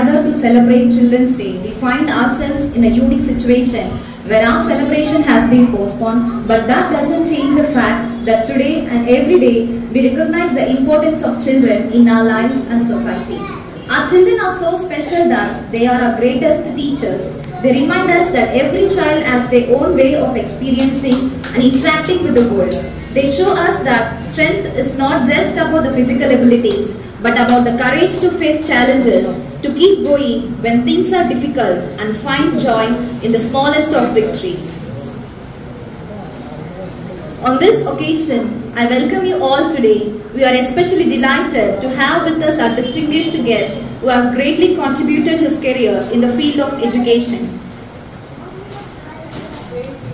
gather to celebrate Children's Day, we find ourselves in a unique situation where our celebration has been postponed, but that doesn't change the fact that today and every day we recognize the importance of children in our lives and society. Our children are so special that they are our greatest teachers. They remind us that every child has their own way of experiencing and interacting with the world. They show us that strength is not just about the physical abilities, but about the courage to face challenges, to keep going when things are difficult, and find joy in the smallest of victories. On this occasion, I welcome you all today. We are especially delighted to have with us our distinguished guest who has greatly contributed his career in the field of education.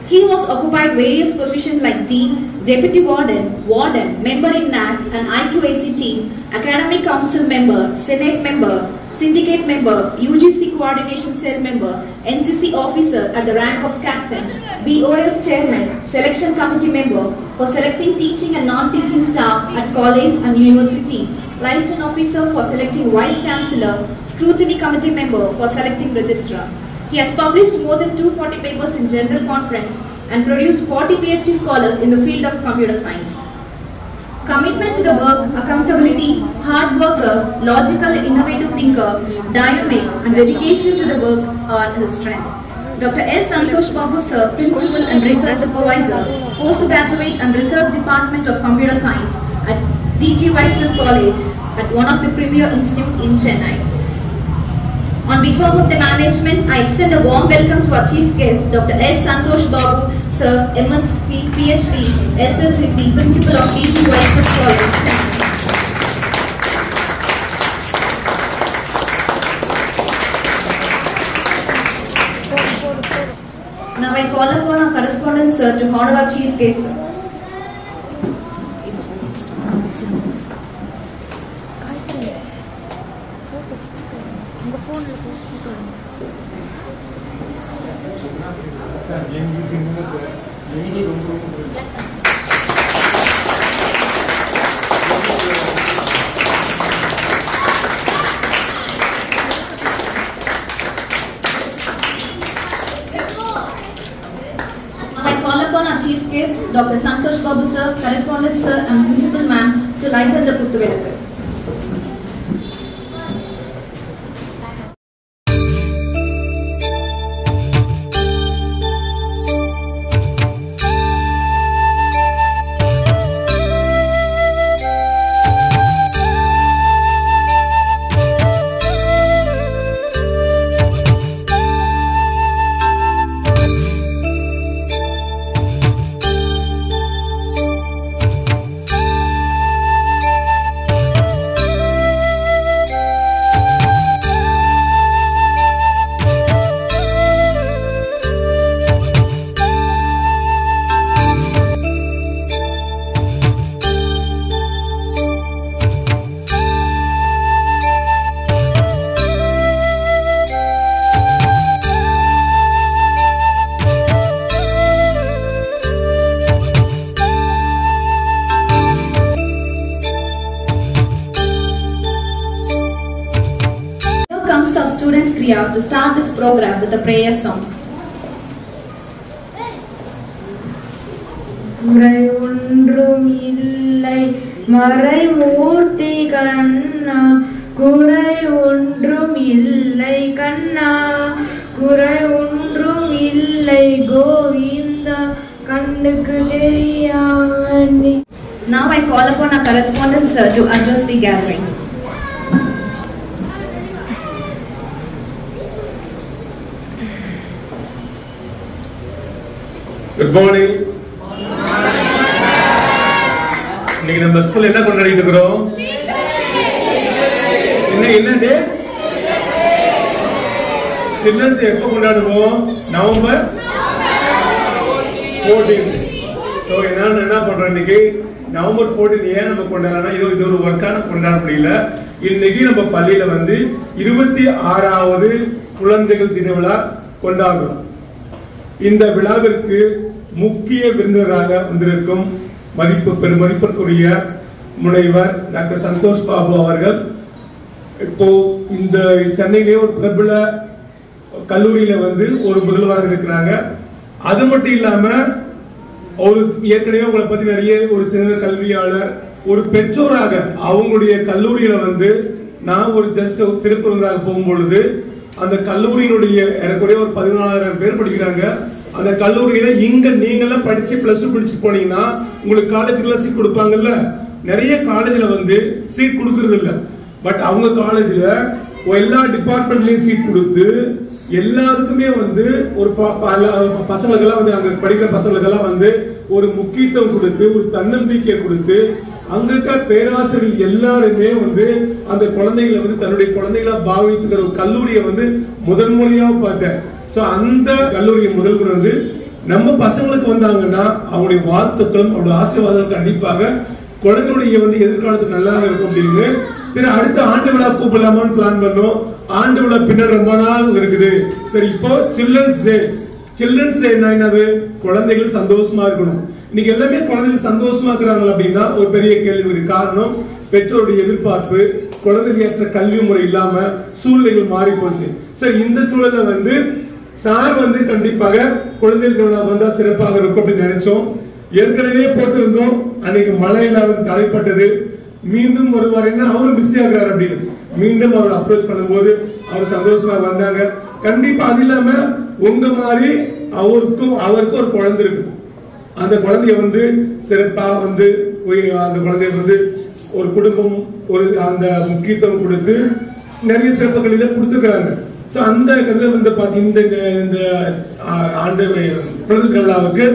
He was occupied various positions like Dean, Deputy Warden, Warden, Member in NAC and IQAC team, Academic Council Member, Senate Member, Syndicate Member, UGC Coordination Cell Member, NCC Officer at the rank of Captain, BOS Chairman, Selection Committee Member for selecting teaching and non-teaching staff at college and university, Liaison Officer for selecting Vice Chancellor, Scrutiny Committee Member for selecting Registrar. He has published more than 240 papers in General Conference and produced 40 PhD scholars in the field of computer science. Commitment to the work, accountability, hard worker, logical and innovative thinker, dynamic and dedication to the work are his strength. Dr. S. Santosh Babu Sir, Principal and Research Supervisor, Postgraduate and Research Department of Computer Science at D.G. Weissel College at one of the premier institutes in Chennai. On behalf of the management, I extend a warm welcome to our chief guest, Dr. S. Santosh Babu Sir, MSc, PhD, SSCT, Principal of D.G. Weissel College. Now I call upon our correspondent sir to honor our chief guest sir. Dr. Santosh Babu Sir, Correspondent Sir and Principal Ma'am to lighten the Kuttuvelakku. To start this program with a prayer song. Kurai ondrum illai marai moorthi kanna Kurai ondrum illai kanna Kurai ondrum illai Govinda kannukku theriyavani. Now I call upon our correspondent sir to address the gathering. Good morning. இன்னைக்கு நம்ம ஸ்கூல்ல என்ன கொண்டாடிட்டு இருக்கோம்? என்ன டே? Children's Day எப்போ கொண்டாடுவோம்? November 14. So என்ன பண்றோம் இன்னைக்கு? நவம்பர் 14 ஏன் நம்ம கொண்டாடலாம்னா இது ஒரு வர்க்கான கொண்டாட முடியல. இன்னைக்கு நம்ம பள்ளியில வந்து 26வது குழந்தைகள் தின விழா கொண்டாடுறோம். இந்த விழாவிற்கு முக்கிய விருந்தினராக வந்திருக்கும் பெருமதிப்பிற்குரிய முனைவர் டாக்டர் சந்தோஷ் பாபு அவர்கள் இப்போ இந்த சென்னையிலேயே ஒரு பிரபல கல்லூரியில வந்து ஒரு முதல்வராக இருக்கிறாங்க. அது மட்டும் இல்லாம ஒரு ஏற்கனவே உங்களை பத்தி நிறைய ஒரு சிறந்த கல்வியாளர், ஒரு பெற்றோராக அவங்களுடைய கல்லூரியில வந்து நான் ஒரு ஜஸ்ட் திருப்பூராக போகும்பொழுது அந்த கல்லூரியினுடைய ஏறக்குறைய ஒரு 14,000 பேர் படிக்கிறாங்க. அந்த கல்லூரியில இங்க நீங்கெல்லாம் படிச்சு +2 படிச்சு போனீங்கன்னா உங்களுக்கு காலேஜ்ல சீட் கொடுப்பாங்கல்ல. நிறைய காலேஜ்ல வந்து சீட் கொடுக்கறது இல்ல. பட் அவங்க காலேஜ்ல எல்லா டிபார்ட்மெண்ட்லயும் சீட் கொடுத்து எல்லாருக்குமே வந்து ஒரு பசங்களுக்கெல்லாம் வந்து அங்க படிக்கிற பசங்களுக்கெல்லாம் வந்து ஒரு முக்கியத்துவம் கொடுத்து ஒரு தன்னம்பிக்கை கொடுத்து அங்க இருக்க பேராசிரியர்கள் எல்லாருமே வந்து அந்த குழந்தைகளை வந்து தன்னுடைய குழந்தைகளா பாவித்துக்கிற ஒரு கல்லூரியை வந்து முதல் முறையா பார்த்தேன். சோ அந்த கல்லூரிய முதல்வர் வந்து நம்ம பசங்களுக்கு வந்தாங்கன்னா அவங்களுடைய வாழ்த்துக்களும் அவருடைய ஆசீர்வாதங்களும் கண்டிப்பாக குழந்தைகளுடைய வந்து எதிர்காலத்துக்கு நல்லா இருக்கும் அப்படின்னு. சரி, அடுத்த ஆண்டு விழா கூப்பிடலாமான்னு பிளான் பண்ணோம். ஆண்டு விழா பின்னர் ரொம்ப நாள் இருக்குது. சரி, இப்போ சில்ட்ரன்ஸ் டே என்னது? குழந்தைகள் சந்தோஷமா இருக்கணும். இன்னைக்கு எல்லாமே குழந்தைகள் சந்தோஷமா இருக்கிறாங்க அப்படின்னா ஒரு பெரிய கேள்வி. காரணம் பெற்றோருடைய எதிர்பார்ப்பு, குழந்தைகள் ஏற்ற கல்வி முறை இல்லாம சூழ்நிலைகள் மாறி போச்சு. சரி, இந்த சூழல வந்து சார் வந்து கண்டிப்பாக குழந்தைகள் வந்தா சிறப்பாக இருக்கும் அப்படின்னு நினைச்சோம். ஏற்கனவே போட்டிருந்தோம். அன்னைக்கு மழை இல்லாத தடைப்பட்டது. மீண்டும் வருவார், என்ன அவரும் பிஸி ஆகிறார் அப்படின்னு மீண்டும் அவர் அப்ரோச் பண்ணும்போது அவர் சந்தோஷமா வந்தாங்க. கண்டிப்பா அது இல்லாம உங்க மாதிரி அவருக்கும் ஒரு குழந்தை இருக்கு. அந்த குழந்தைய வந்து சிறப்பா வந்து அந்த குழந்தைய வந்து ஒரு குடும்பம் ஒரு அந்த முக்கியத்துவம் கொடுத்து நிறைய சிறப்புகளில கொடுத்துருக்காங்க. சோ அந்த கதையில வந்து பாத்தீங்கன்னா இந்த ஆண்டு குழந்தை விழாவுக்கு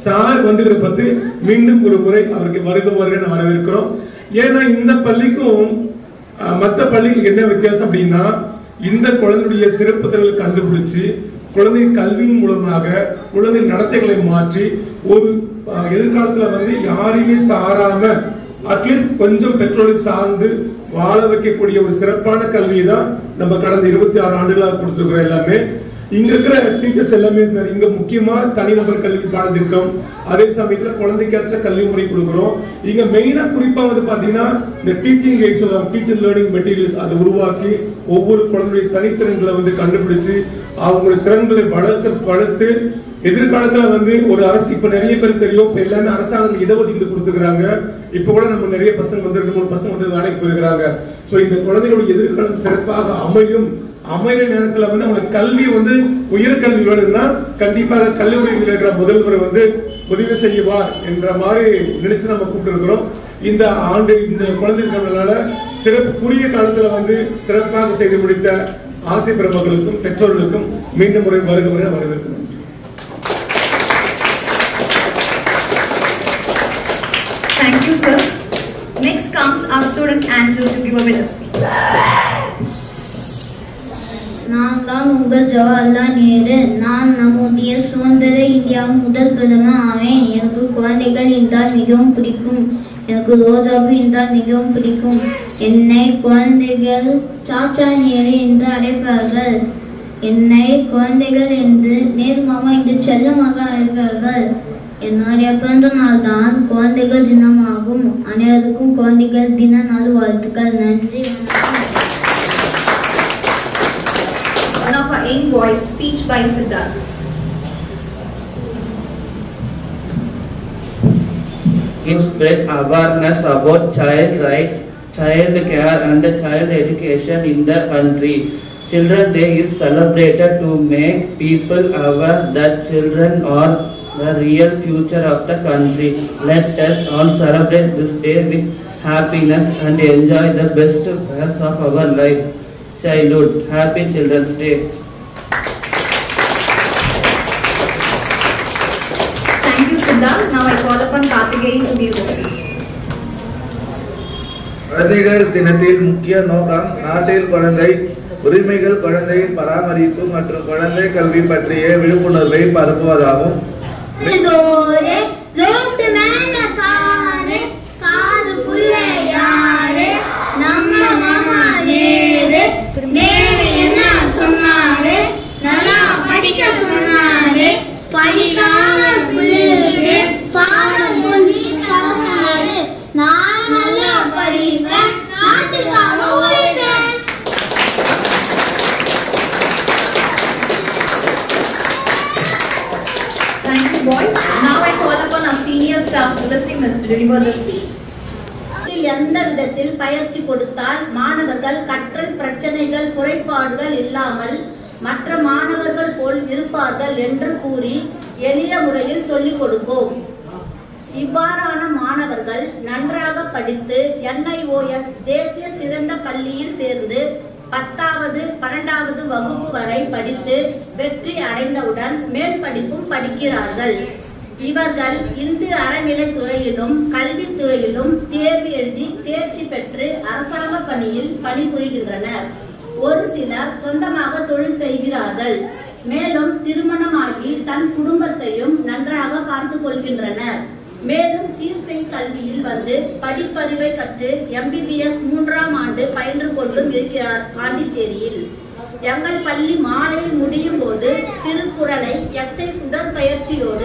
சார் வந்து பத்தி மீண்டும் ஒரு முறை அவருக்கு வருக வரவேற்கிறோம். ஏன்னா இந்த பள்ளிக்கும் மற்ற பள்ளிகளுக்கு என்ன வித்தியாசம் அப்படின்னா இந்த குழந்தையுடைய சிறப்பு திறன்களை கண்டுபிடிச்சு குழந்தை கல்வியின் மூலமாக குழந்தை நடத்தைகளை மாற்றி ஒரு எதிர்காலத்துல வந்து யாரையுமே சாராம அட்லீஸ்ட் கொஞ்சம் பெற்றோரை சார்ந்து வாழ வைக்கக்கூடிய ஒரு சிறப்பான கல்வியை தான் நம்ம கடந்த 26 ஆண்டுகளாக கொடுத்துருக்கிறோம். எல்லாமே இங்க இருக்கிற டீச்சர்ஸ் எல்லாமே சார் இங்க முக்கியமா தனிநபர் கல்வி பாடத்திட்டம், அதே சமயத்துல குழந்தைக்கேற்ற கல்வி முறை கொடுக்கிறோம். இங்க மெயினா குறிப்பா வந்து பாத்தீங்கன்னா இந்த teaching AIDS, teacher learning materials அதை உருவாக்கி ஒவ்வொரு குழந்தைய தனித்திறன்களை வந்து கண்டுபிடிச்சு அவங்களுடைய திறன்களை வளர்த்து எதிர்காலத்துல வந்து ஒரு அரசு இப்ப நிறைய பேர் தெரியும், இப்ப எல்லாமே அரசாங்கம் இடஒதுக்கீடு கொடுத்துக்கிறாங்க. இப்ப கூட நம்ம நிறைய பசங்க வந்து 2-3 பசங்க வந்து வேலைக்கு போயிருக்கிறாங்க. சோ இந்த குழந்தைகளுடைய எதிர்காலம் சிறப்பாக அமைகிற நேரத்துல வந்து அவங்களுக்கு கல்வி வந்து உயர்கல்வி வேணும்னா கண்டிப்பாக கல்லூரியில் இருக்கிற முதல்வர் வந்து உதவி செய்வார் என்ற மாதிரி நினைச்சு நம்ம கூப்பிட்டு இருக்கிறோம். இந்த ஆண்டு இந்த குழந்தைகளால சிறப்பு குறுகிய காலத்துல வந்து சிறப்பாக செய்து முடித்த ஆசை பெருமக்களுக்கும் பெற்றோர்களுக்கும் மீண்டும் முறை வரவேற்கிறோம். Thank you, sir. Next comes our student Andrew to give a witness speech. நான் தான் உங்கள் ஜவஹர்லால் நேரு. நான் நம்முடைய சுதந்திர இந்தியாவின் முதல் பிரதமர் ஆவேன். எனக்கு குழந்தைகள் என்றால் மிகவும் பிடிக்கும். எனக்கு ரோஜாபு என்றால் மிகவும் பிடிக்கும். என்னை குழந்தைகள் சாச்சா நேரு என்று அழைப்பார்கள். என்னை குழந்தைகள் என்று நேரு மாமா என்று செல்லமாக அழைப்பார்கள். என்னுடைய பிறந்த நாள் தான் குழந்தைகள் தினமாகும். அனைவருக்கும் குழந்தைகள் தின நாள் வாழ்த்துக்கள். நன்றி. One of our young boys, speech by Siddharth. It spread awareness about child rights, child care and child education in the country. Children's Day is celebrated to make people aware that children are the real future of the country. Let us all celebrate this day with happiness and enjoy the best years of our life. Childhood. Happy Children's Day. Thank you, Siddharth. Now I call upon Karthikeyan to give the speech. குழந்தைகள் தினத்தின் முக்கிய நோக்கம் நாட்டில் குழந்தை உரிமைகள், குழந்தையின் பராமரிப்பு மற்றும் குழந்தை கல்வி பற்றிய விழிப்புணர்வை பரப்புவதாகும். staff blessing us to deliver the speech. எந்த விதத்தில் பயிற்சி கொடுத்தால் மாணவர்கள் கற்றல் பிரச்சனைகள் குறைபாடுகள் இல்லாமல் மற்ற மாணவர்கள் போல் இருப்பார்கள் என்று கூறி எளிய முறையில் சொல்லிக் கொடுப்போம். இவ்வாறான மாணவர்கள் நன்றாக படித்து NIOS தேசிய சிறந்த பள்ளியில் சேர்ந்து 10வது 12வது வகுப்பு வரை படித்து வெற்றி அடைந்தவுடன் மேல் படிப்பும் படிக்கிறார்கள். இவர்கள் இந்து அறநிலைத்துறையிலும் கல்வித்துறையிலும் தேர்வு எழுதி தேர்ச்சி பெற்று அரசாங்க பணியில் பணிபுரிகின்றனர். ஒரு சிலர் சொந்தமாக தொழில் செய்கிறார்கள். மேலும் திருமணமாகி தன் குடும்பத்தையும் நன்றாக பார்த்து கொள்கின்றனர். மேலும் சீர்செய் கல்வியில் வந்து படிப்பறிவை கற்று MBBS 3ஆம் ஆண்டு பயின்று கொண்டும் இருக்கிறார் பாண்டிச்சேரியில். எங்கள் பள்ளி மாலையில் முடியும் போது திருக்குறளை எக்ஸைஸ் உடற்பயிற்சியோடு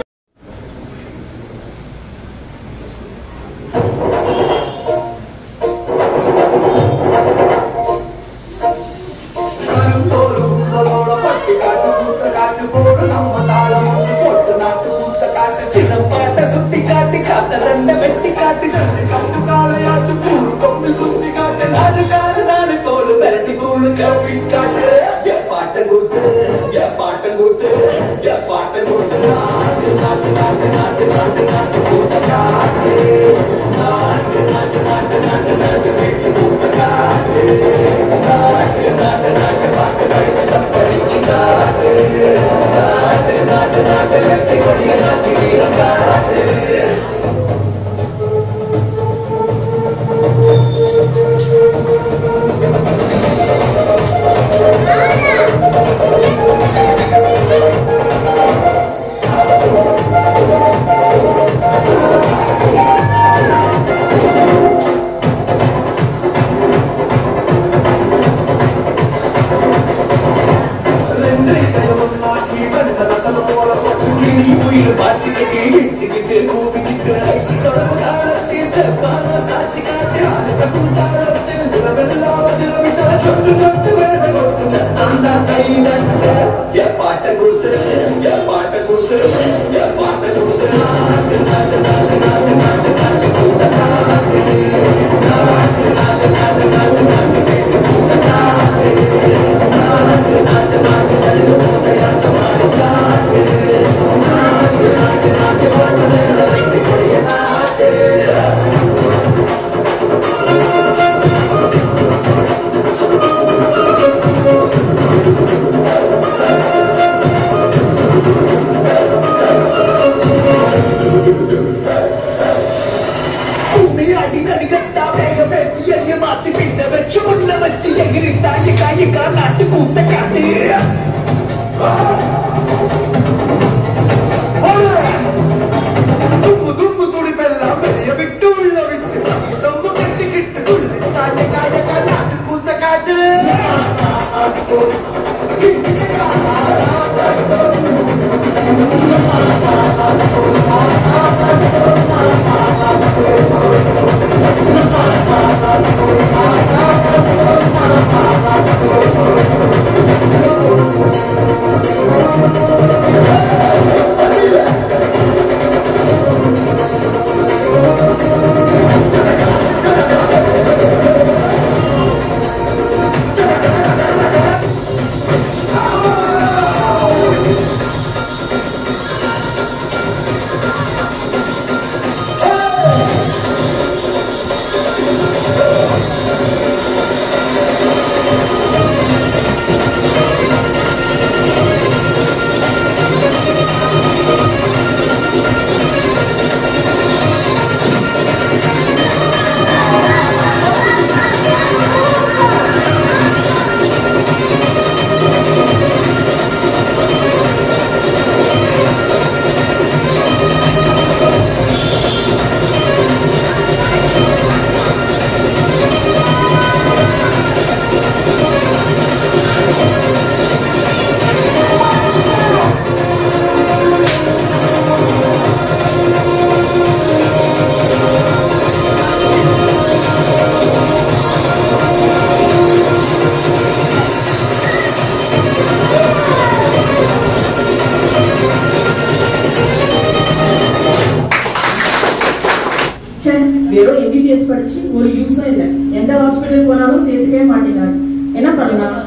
படிச்சு ஒரு யூஸும் இல்லை. எந்த ஹாஸ்பிட்டல் போனாலும் சேர்த்துக்கவே மாட்டேங்கிறாங்க. என்ன பண்ணலாம்?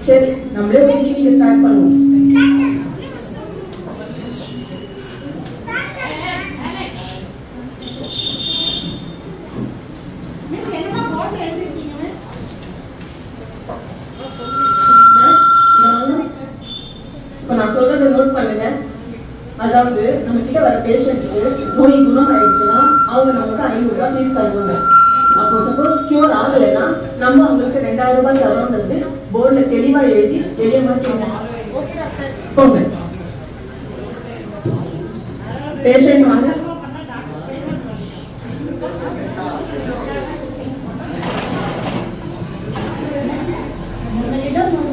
சரி, நம்மளே ஒரு கிளினிக்கை ஸ்டார்ட் பண்ணுவோம். இப்ப நான் சொல்றதை நோட் பண்ணுங்க. அதாவது நம்ம கிட்ட வர பேஷண்ட்டுக்கு நோய் குணம் ஆயிடுச்சுன்னா அவங்க நமக்கு 500 ரூபாய் ஃபீஸ் தருவாங்க. அப்போ சப்போஸ் கியூர் ஆகலைன்னா நம்ம அவங்களுக்கு 2000 ரூபாய் தரோன்றது போர்டுல தெளிவா எழுதி தெரிய மாட்டேங்க. போங்க பேஷண்ட் வாங்க.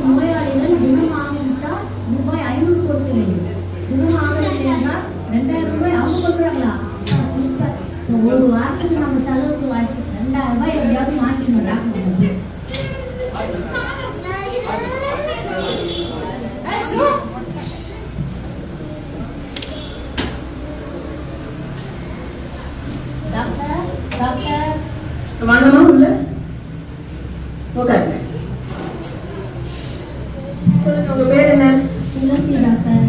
நோயாளிகள் குணம் ஆகிவிட்டா ரூபாய் 500 கொடுக்க வேண்டும். குணம் ஆகலைன்னா 2000 ரூபாய் அவங்க கொடுக்குறாங்களா? ஒரு வாரத்துக்கு நம்ம செலவுக்கு வாச்சு 2000 ரூபாய் எப்படியாவது மாட்டிக்கணும் டாக்டர். டாக்டர் டாக்டர் வாங்கம்மா உள்ள உட்காருங்க. சொல்லுங்க, உங்க பேர் என்ன? துளசி டாக்டர்.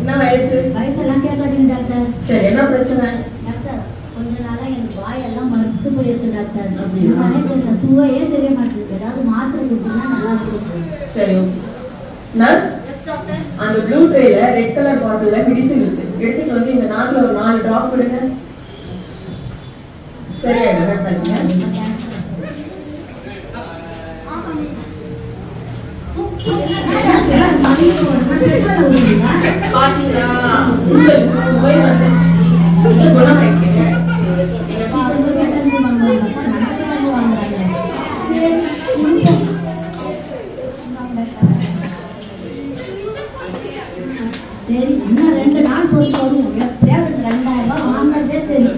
என்ன வயசு? வயசெல்லாம் கேட்காதீங்க டாக்டர். சரி, என்ன பிரச்சனை? டாக்டர், கொஞ்ச நாளா எனக்கு வாயெல்லாம் மறுத்து போயிருக்கு டாக்டர். அப்படியா? தெரியல, சுவையே தெரிய மாட்டேங்குது. ஏதாவது மாத்திரை கொடுத்தீங்கன்னா நல்லா இருக்கும். சரி, நர்ஸ், அந்த ப்ளூ ட்ரேல ரெட் கலர் பாட்டில்ல மெடிசன் இருக்கு. எடுத்துட்டு வந்து இந்த நாக்குல ஒரு 4 டிராப் கொடுங்க. சரியா வெயிட் பண்ணுங்க. பாத்தீங்களா, உங்களுக்கு சுவை வந்துச்சு. இது குணமாயிட்டீங்க. சரி, இன்னும் 2 நாள் போயிட்டு வரும். எப்படியாவது 2000 ரூபாய் வாங்கினதே சரி.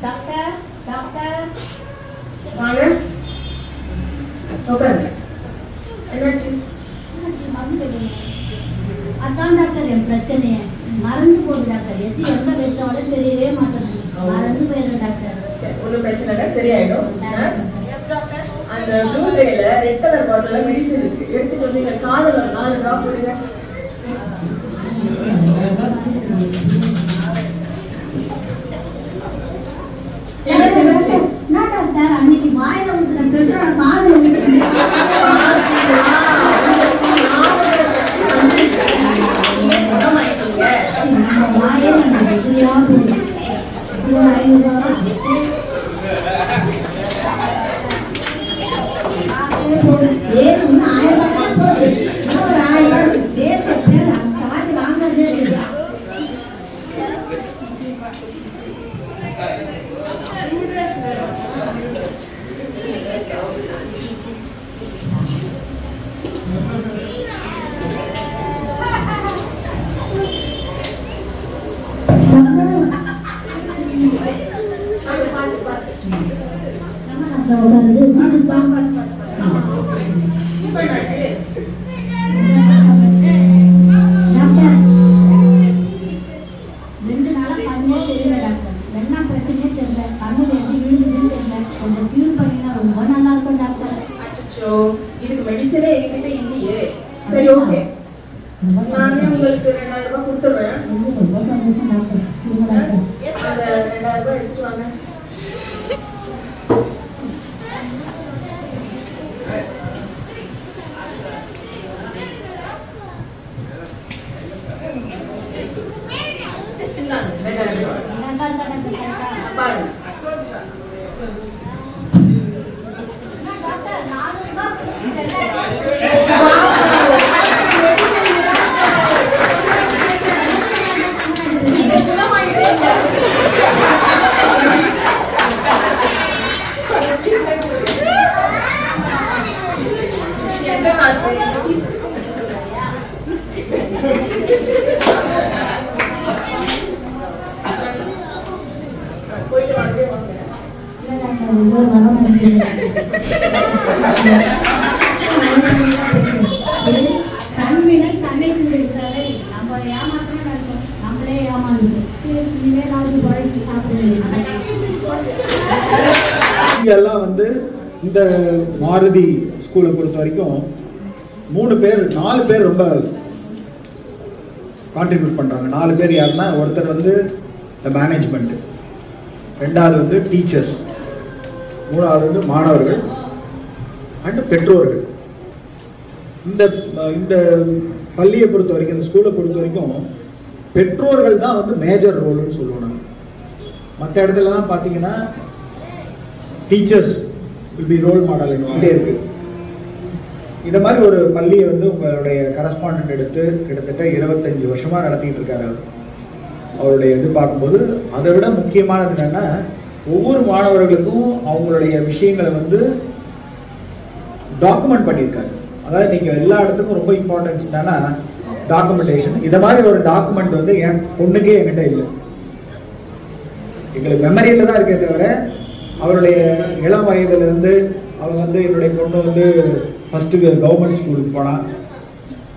டாக்டர் டாக்டர் வாங்க உட்காருங்க. என்னாச்சு? அதான் டாக்டர் என் பிரச்சனையே. மறந்து போகுது டாக்டர். எங்க வச்சாலும் தெரியவே மாட்டேங்குது. மறந்து போயிடும் டாக்டர். ஒன்றும் பிரச்சனை இல்லை, சரியாயிடும். அந்த ப்ளூ ட்ரேல ரெட் கலர் பாட்டில்ல மெடிசன் இருக்கு. எடுத்துட்டு வந்து எங்க காதுல ஒரு 4 டிராப் கொடுங்க. என்ன டாக்டர், அன்னைக்கு வாயில ஊத்துற பெட்ரோல் காது வாயே இதுக்கு மெடிசனே என்கிட்ட இல்லையே. சரி, ஓகே, நானே உங்களுக்கு 2000 ரூபாய் கொடுத்துறேன். அந்த 2000 ரூபாய் எடுத்துட்டு வாங்க. பாருங்க. நீங்க குணமா போயிட்டு வாங்க வாங்க. ஒவ்வொரு மரம் தன்வினை தன்னை சொல்லியிருக்கிறாரு. நம்ம ஏமாத்தணும் நினைச்சோம், நம்மளே ஏமாந்து இனிமேல் நாளைக்கு குழைச்சி சாப்பிடுவோம். இங்கெல்லாம் வந்து இந்த மாருதி ஸ்கூலை பொறுத்த வரைக்கும் 4 பேர் ரொம்ப கான்ட்ரிபியூட் பண்றாங்க. 4 பேர் யாருன்னா, ஒருத்தர் வந்து மேனேஜ்மெண்ட், 2வது வந்து டீச்சர்ஸ், 3வது வந்து மாணவர்கள் அண்ட் பெற்றோர்கள். இந்த பள்ளியை பொறுத்த வரைக்கும், இந்த ஸ்கூலை பொறுத்த வரைக்கும் பெற்றோர்கள் தான் வந்து மேஜர் ரோல்னு சொல்லுவாங்க. மற்ற இடத்துலலாம் பார்த்தீங்கன்னா teachers will be role model இதே இருக்கு. இந்த மாதிரி ஒரு பள்ளியை வந்து உங்களுடைய கரஸ்பாண்டன்ட் எடுத்து கிட்டத்தட்ட 25 வருஷமா நடத்திட்டு இருக்காரு. அவருடைய இது பார்க்கும்போது அதை விட முக்கியமானது என்னன்னா, ஒவ்வொரு மாணவர்களுக்கும் அவங்களுடைய விஷயங்களை வந்து டாக்குமெண்ட் பண்ணியிருக்காரு. அதாவது நீங்க எல்லா இடத்துக்கும் ரொம்ப இம்பார்ட்டன்ஸ் என்னன்னா டாக்குமெண்டேஷன். இதை மாதிரி ஒரு டாக்குமெண்ட் வந்து என் பொண்ணுக்கே என்கிட்ட இல்லை. எங்களுக்கு மெமரியில தான் இருக்கே தவிர, அவருடைய இளம் வயதுல இருந்து அவங்க வந்து, என்னுடைய பொண்ணு வந்து ஃபர்ஸ்ட் கவர்மெண்ட் ஸ்கூலுக்கு போனான்,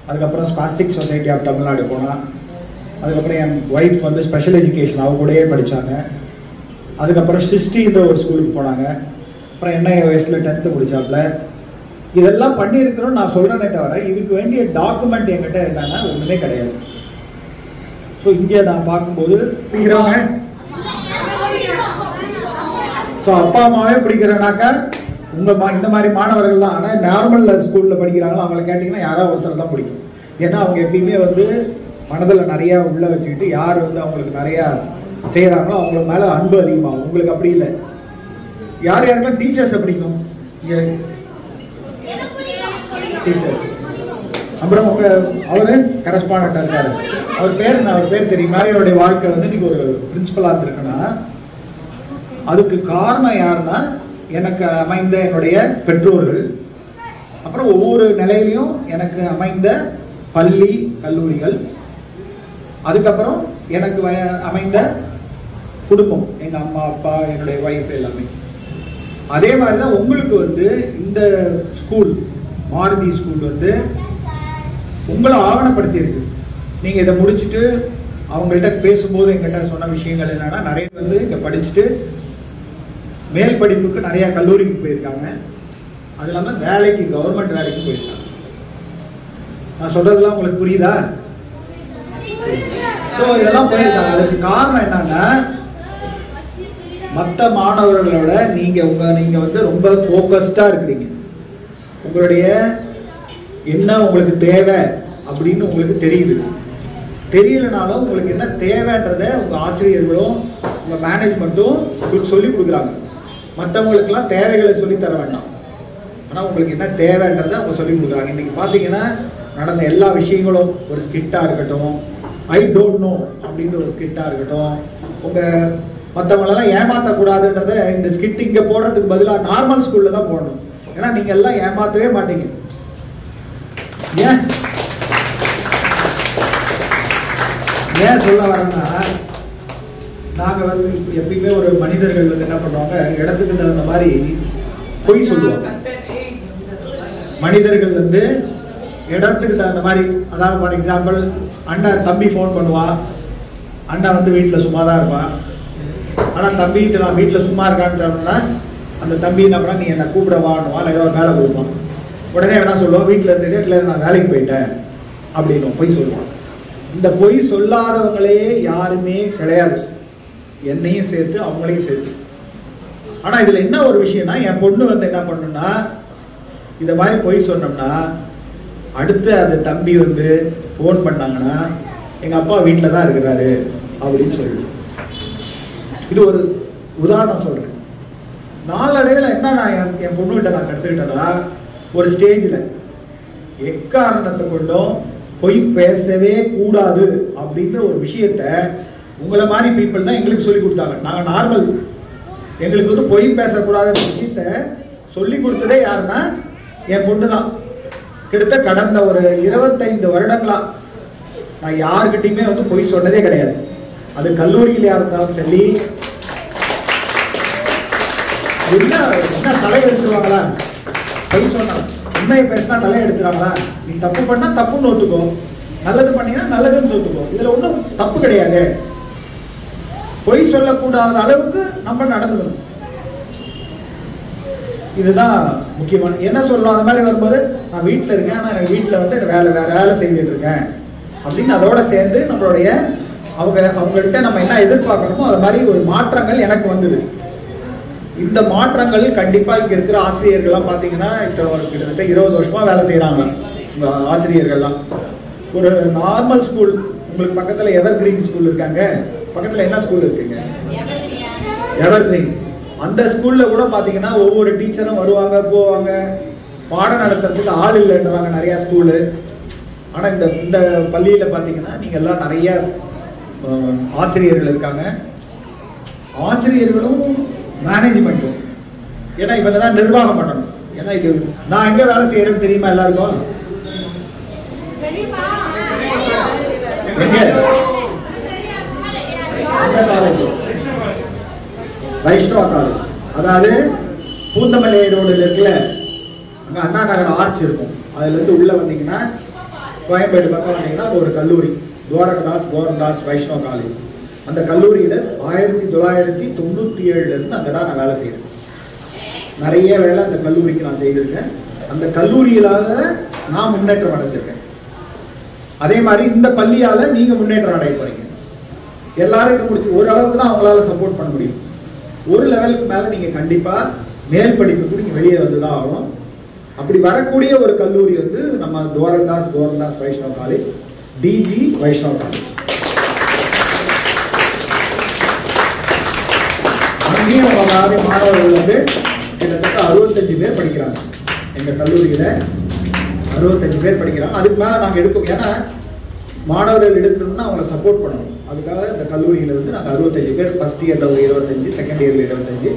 அதுக்கப்புறம் ஸ்பாஸ்டிக் சொசைட்டி ஆஃப் தமிழ்நாடு போனான், அதுக்கப்புறம் என் ஒய்ஃப் வந்து ஸ்பெஷல் எஜுகேஷன் அவங்க கூடயே படித்தாங்க, அதுக்கப்புறம் சிஸ்டின்ற ஒரு ஸ்கூலுக்கு போனாங்க, அப்புறம் என்ன வயசுல 10th முடிச்சாப்புல. இதெல்லாம் பண்ணியிருக்கிறோம் நான் சொல்றேனே தவிர, இதுக்கு வேண்டிய டாக்குமெண்ட் என்கிட்ட என்னன்னா ஒண்ணுமே கிடையாது. ஸோ இங்கே நான் பார்க்கும்போது பிடிக்கிறவங்க, ஸோ அப்பா அம்மாவே பிடிக்கிறேனாக்கா இந்த மாதிரி மாணவர்கள் தான். ஆனால் நார்மல் ஸ்கூல்ல படிக்கிறாங்களோ அவங்களை கேட்டிங்கன்னா யாராவது ஒருத்தர் தான் பிடிக்கும். ஏன்னா அவங்க எப்பயுமே வந்து மனதில் நிறைய உள்ள வச்சுக்கிட்டு யார் வந்து அவங்களுக்கு நிறைய செய்யறாங்களோ அவங்க மேல அன்பு அதிகமாகும். உங்களுக்கு அப்படி இல்லை. யார் யாருக்கெல்லாம் டீச்சர்ஸை பிடிக்கும்? டீச்சர். அப்புறம் அவரு கரஸ்பாண்டன்டா இருக்காரு. அவர் பேர் தெரியுமா? அவருடைய வாழ்க்கை வந்து இன்னைக்கு ஒரு பிரின்சிபலா இருந்திருக்குன்னா அதுக்கு காரணம் யாருன்னா, எனக்கு அமைந்த என்னுடைய பெற்றோர்கள், அப்புறம் ஒவ்வொரு நிலையிலையும் எனக்கு அமைந்த பள்ளி கல்லூரிகள், அதுக்கப்புறம் எனக்கு அமைந்த குடும்பம், எங்க அம்மா அப்பா என்னுடைய வைஃப் எல்லாமே. அதே மாதிரிதான் உங்களுக்கு வந்து இந்த ஸ்கூல் மாருதி ஸ்கூல் வந்து உங்களை ஆவணப்படுத்தி இருக்கு. நீங்க இதை முடிச்சுட்டு அவங்கள்ட்ட பேசும்போது எங்கிட்ட சொன்ன விஷயங்கள் என்னன்னா, நிறைய வந்து இங்க படிச்சுட்டு மேல் படிப்புக்கு நிறைய கல்லூரிக்கு போயிருக்காங்க, அது இல்லாம வேலைக்கு கவர்மெண்ட் வேலைக்கு போயிருக்காங்க. நான் சொல்றதெல்லாம் உங்களுக்கு புரியுதா? சோ இதெல்லாம் போயிருக்காங்க. அதுக்கு காரணம் என்னன்னா, மற்ற மாணவர்களோட நீங்க வந்து ரொம்ப போக்கஸ்டா இருக்கிறீங்க. உங்களுடைய என்ன உங்களுக்கு தேவை அப்படின்னு உங்களுக்கு தெரியுது. தெரியலனாலும் உங்களுக்கு என்ன தேவைன்றத உங்க ஆசிரியர்களும் உங்க மேனேஜ்மெண்ட்டும் உங்களுக்கு சொல்லி கொடுக்குறாங்க. மற்றவங்களுக்கெல்லாம் தேவைகளை சொல்லி தர வேண்டாம், ஆனா உங்களுக்கு என்ன தேவைன்றதை அவங்க சொல்லி கொடுக்குறாங்க. இன்னைக்கு பாத்தீங்கன்னா நடந்த எல்லா விஷயங்களும், ஒரு ஸ்கிட்டா இருக்கட்டும், ஐ டோன்ட் நோ அப்படின்ற ஒரு ஸ்கிட்டா இருக்கட்டும், உங்க மற்றவங்களெல்லாம் ஏமாற்றக்கூடாதுன்றத இந்த ஸ்கிட் இங்க போடுறதுக்கு பதிலாக நார்மல் ஸ்கூல்ல தான் போடணும். ஏன்னா நீங்க எல்லாம் ஏமாத்தவே மாட்டீங்க. ஏன் சொல்ல வரேன்னா, நாங்க வந்து எப்பயுமே ஒரு மனிதர்கள் வந்து என்ன பண்ணுவாங்க, இடத்துக்கு தகுந்த மாதிரி பொய் சொல்லுவாங்க. மனிதர்கள் வந்து இடத்துக்கு தகுந்த மாதிரி, அதாவது ஃபார் எக்ஸாம்பிள் அண்ணா தம்பி ஃபோன் பண்ணுவான், அண்ணா வந்து வீட்டில் சும்மா தான் இருப்பான். ஆனால் தம்பிட்டு நான் வீட்டில் சும்மா இருக்கான்னு தரணும்னா அந்த தம்பி என்ன பண்ணா, நீ என்னை கூப்பிட வாணுவான், ஏதோ ஒரு வேலை கொடுப்பான். உடனே என்ன சொல்லுவான், வீட்டில் இருந்துட்டு இல்லை நான் வேலைக்கு போயிட்டேன் அப்படின்னு பொய் சொல்லுவான். இந்த பொய் சொல்லாதவங்களே யாருமே கிடையாது, என்னையும் சேர்த்து அவங்களையும் சேர்த்து. ஆனா இதுல என்ன ஒரு விஷயம்னா, என் பொண்ணு வந்து என்ன பண்ணுன்னா, இந்த மாதிரி பொய் சொன்னோம்னா அடுத்து அது தம்பி வந்து போன் பண்ணாங்கன்னா எங்க அப்பா வீட்டில் தான் இருக்கிறாரு அப்படின்னு சொல்லி. இது ஒரு உதாரணம் சொல்றேன். நாளடைவில் என்ன நான் என் பொண்ணுகிட்ட நான் கற்றுக்கிட்டதா, ஒரு ஸ்டேஜில் எக்காரணத்தை கொண்டும் பொய் பேசவே கூடாது அப்படின்ற ஒரு விஷயத்த உங்களை மாதிரி பீப்புள் தான் எங்களுக்கு சொல்லி கொடுத்தாங்க. நாங்கள் நார்மல், எங்களுக்கு வந்து பொய் பேசக்கூடாதுன்ற விஷயத்த சொல்லி கொடுத்ததே யாருன்னா என் பொண்ணு தான். கிட்டத்தட்ட கடந்த ஒரு 25 வருடங்களா நான் யாருக்கிட்டையுமே வந்து பொய் சொன்னதே கிடையாது. அது கல்லூரியில இருந்தாலும் சரி, என்ன தலை எடுத்துருவாங்களா? பொய் சொன்னா உண்மையை பேசினா தலை எடுத்துறாங்களா? நீ தப்பு பண்ணா தப்புன்னு ஒத்துக்கோ, நல்லது பண்ணீங்கன்னா நல்லதுன்னு ஒத்துக்கோ. இதுல ஒன்றும் தப்பு கிடையாது. பொய் சொல்லக்கூடாத அளவுக்கு நம்ம நடந்துக்கணும். இதுதான் முக்கியமான. என்ன சொல்லணும், அந்த மாதிரி வரும்போது நான் வீட்டில் இருக்கேன், ஆனால் எனக்கு வீட்டில் வந்து வேலை செஞ்சுட்டு இருக்கேன் அப்படின்னு அதோட சேர்ந்து நம்மளுடைய அவங்கள்ட்ட நம்ம என்ன எதிர்பார்க்கணுமோ அது மாதிரி ஒரு மாற்றங்கள் எனக்கு வந்தது. இந்த மாற்றங்கள் கண்டிப்பா இங்க இருக்கிற ஆசிரியர்கள்லாம் பாத்தீங்கன்னா கிட்டத்தட்ட 20 வருஷமா வேலை செய்யறாங்க. ஆசிரியர்கள்லாம் ஒரு நார்மல் ஸ்கூல், உங்களுக்கு பக்கத்துல எவர் கிரீன் ஸ்கூல் இருக்காங்க, பக்கத்துல என்ன ஸ்கூல் இருக்குங்க? எவர் கிரீன். அந்த ஸ்கூல்ல கூட பாத்தீங்கன்னா ஒவ்வொரு டீச்சரும் வருவாங்க போவாங்க, பாடம் நடத்துறதுக்கு ஆள் இல்லைன்றாங்க நிறைய ஸ்கூலு. ஆனா இந்த பள்ளியில பாத்தீங்கன்னா நீங்க எல்லாம் நிறைய ஆசிரியர்கள் இருக்காங்க. ஆசிரியர்களும் மேனேஜ்மெண்ட்டும், ஏன்னா இவங்க தான் நிர்வாகம் பண்ணணும். ஏன்னா இது நான் எங்க வேலை செய்யறேன்னு தெரியுமா எல்லாருக்கும்? வைஷ்ணவ காலேஜ், அதாவது பூந்தமல்லி ரோடுல இருக்குல்ல, அங்க அண்ணா நகர் ஆர்ச் இருக்கும். அதுல இருந்து உள்ள வந்தீங்கன்னா கோயம்பேடு பக்கம் வந்தீங்கன்னா ஒரு கல்லூரி, கோரந்தாஸ் வைஷ்ணவ காலேஜ். அந்த கல்லூரியில 1997 இருந்து அங்கதான் நான் வேலை செய்யறேன். நிறைய வேலை அந்த கல்லூரிக்கு நான் செய்திருக்கேன். அந்த கல்லூரியிலாக நான் முன்னேற்றம் அடைஞ்சிருக்கேன். அதே மாதிரி இந்த பள்ளியால நீங்க முன்னேற்றம் அடைய போறீங்க. எல்லாரும் இதை முடிச்சு ஓரளவுக்கு தான் அவங்களால சப்போர்ட் பண்ண முடியும். ஒரு லெவலுக்கு மேல நீங்க கண்டிப்பா மேல் படிப்புக்கு நீங்க வெளியே வந்துதான் ஆகணும். அப்படி வரக்கூடிய ஒரு கல்லூரி வந்து நம்ம கோரந்தாஸ் வைஷ்ணவ காலேஜ், டிஜி வைஷ்ணவ காலேஜ். அங்கேயும் மாணவர்கள் வந்து கிட்டத்தட்ட 65 பேர் படிக்கிறாங்க. எங்க கல்லூரியில 65 பேர் படிக்கிறாங்க. அதுக்கு மேல நாங்க எடுப்போம். ஏன்னா மாணவர்கள் எடுக்கணும்னா அவங்களை சப்போர்ட் பண்ணணும். அதுக்காக இந்த கல்லூரியில வந்து நாங்கள் 65 பேர், ஃபர்ஸ்ட் இயர்ல ஒரு 25, செகண்ட் இயர்ல 25,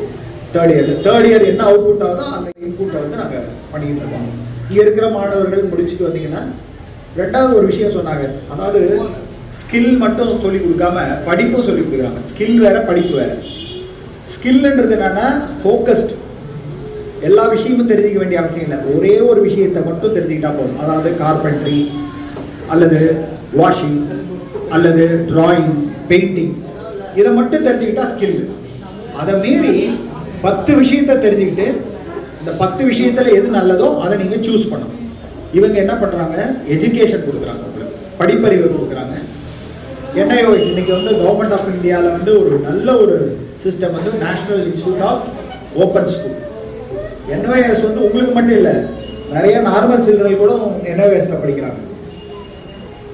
தேர்ட் இயர் என்ன அவுட்புட் ஆகுதோ அந்த இன்புட்டை வந்து நாங்க பண்ணிக்கிட்டு இருக்கோம். இங்க இருக்கிற மாணவர்கள் முடிச்சுட்டு வந்தீங்கன்னா ரெண்டாவது ஒரு விஷயம் சொன்னாங்க. அதாவது ஸ்கில் மட்டும் சொல்லி கொடுக்காம படிப்பும் சொல்லி கொடுக்குறாங்க. ஸ்கில் வேற படிப்பு வேற. ஸ்கில்ன்றது என்னன்னா ஃபோக்கஸ்ட். எல்லா விஷயமும் தெரிஞ்சுக்க வேண்டிய அவசியம் இல்லை. ஒரே ஒரு விஷயத்தை மட்டும் தெரிஞ்சுக்கிட்டா போதும். அதாவது கார்பென்ட்ரி அல்லது வாஷிங் அல்லது டிராயிங், பெயிண்டிங், இதை மட்டும் தெரிஞ்சுக்கிட்டா ஸ்கில். அதை மீறி 10 விஷயத்தை தெரிஞ்சுக்கிட்டு இந்த 10 விஷயத்துல எது நல்லதோ அதை நீங்க சூஸ் பண்ணணும். இவங்க என்ன பண்றாங்க? எஜுகேஷன் கொடுக்குறாங்க, உங்களுக்கு படிப்பறிவு கொடுக்குறாங்க. NIOS இன்னைக்கு வந்து கவர்மெண்ட் ஆஃப் இந்தியாவில் வந்து ஒரு நல்ல ஒரு சிஸ்டம் வந்து national institute of open school. NIOS வந்து உங்களுக்கு மட்டும் இல்லை, நிறைய நார்மல் சில்ட்ரன் கூட NIOSல படிக்கிறாங்க.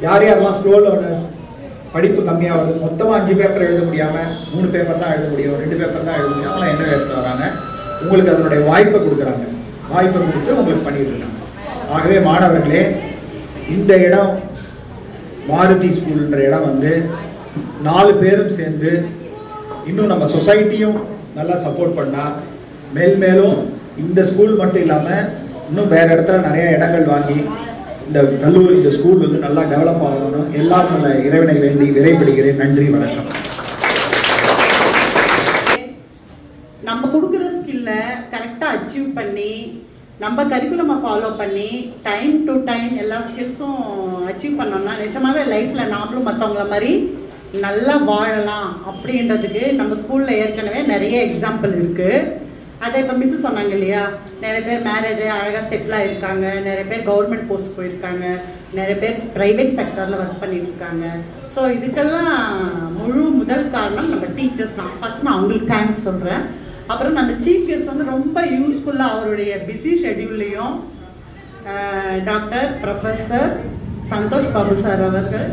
யார் யாரெல்லாம் ஸ்லோ லேர்னர்ஸ், படிப்பு கம்மியாக வருது, மொத்தமாக 5 பேப்பர் எழுத முடியாமல் 3 பேப்பர் தான் எழுத முடியும், 2 பேப்பர் தான் எழுத முடியும், அவங்களாம் NIOSல வராங்க. உங்களுக்கு அதனுடைய வாய்ப்பை கொடுக்குறாங்க. வாய்ப்பை கொடுத்து உங்களுக்கு பண்ணிட்டு இருக்காங்க. ஆகவே மாணவர்களே, இந்த இடம் மாருதி ஸ்கூல்ன்ற இடம் வந்து 4 பேரும் சேர்ந்து இன்னும் நம்ம சொசைட்டியும் நல்லா சப்போர்ட் பண்ணா மேலும் இந்த ஸ்கூல் மட்டும் இல்லாமல் இன்னும் வேற இடத்துல நிறைய இடங்கள் வாங்கி இந்த கல்லூரி, இந்த ஸ்கூல் வந்து நல்லா டெவலப் ஆகணும். எல்லாரும் நல்ல இறைவனை வேண்டி விரைப்படுகிறேன். நன்றி, வணக்கம். நம்ம கொடுக்குற ஸ்கில்ல கரெக்டாக அச்சீவ் பண்ணி நம்ம கரிக்குலமை ஃபாலோ பண்ணி டைம் டு டைம் எல்லா ஸ்கில்ஸும் அச்சீவ் பண்ணோம்னா நிஜமாவே லைஃப்ல நாமளும் மற்றவங்கள மாதிரி நல்லா வாழலாம். அப்படின்றதுக்கு நம்ம ஸ்கூல்ல ஏற்கனவே நிறைய எக்ஸாம்பிள் இருக்கு. அதை இப்போ மிஸ் சொன்னாங்க இல்லையா, நிறைய பேர் மேரேஜ் அழகாக செட்டில் ஆகிருக்காங்க, நிறைய பேர் கவர்மெண்ட் போஸ்ட் போயிருக்காங்க, நிறைய பேர் ப்ரைவேட் செக்டரில் ஒர்க் பண்ணிட்டு இருக்காங்க. ஸோ இதுக்கெல்லாம் முதல் காரணம் நம்ம டீச்சர்ஸ் தான். ஃபர்ஸ்ட் நான் அவங்களுக்கு தேங்க்ஸ் சொல்கிறேன். அப்புறம் நம்ம சீஃப் கெஸ்ட் வந்து ரொம்ப யூஸ்ஃபுல்லாக அவருடைய பிஸி ஷெட்யூல்லையும் doctor professor Santhosh Babu sir அவர்கள்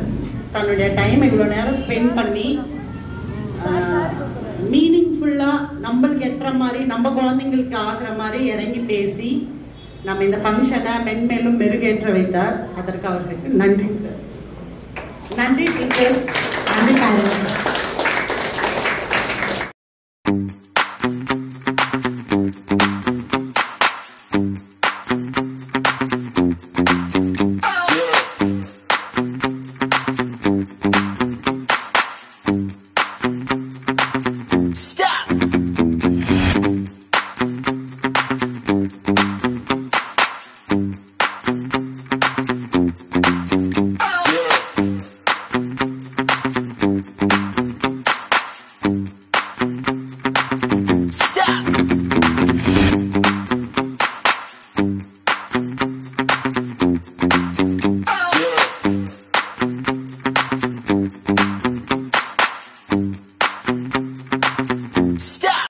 தன்னுடைய டைம் இவ்வளோ நேரம் ஸ்பெண்ட் பண்ணி மீனிங்ஃபுல்லாக நம்மளுக்கு எட்டுற மாதிரி நம்ம குழந்தைங்களுக்கு ஆகிற மாதிரி இறங்கி பேசி நம்ம இந்த ஃபங்க்ஷனை மென்மேலும் மெருகேற்ற வைத்தார். அதற்கு அவர்களுக்கு நன்றி சார். நன்றி டீச்சர்ஸ், நன்றி பேரண்ட்ஸ்.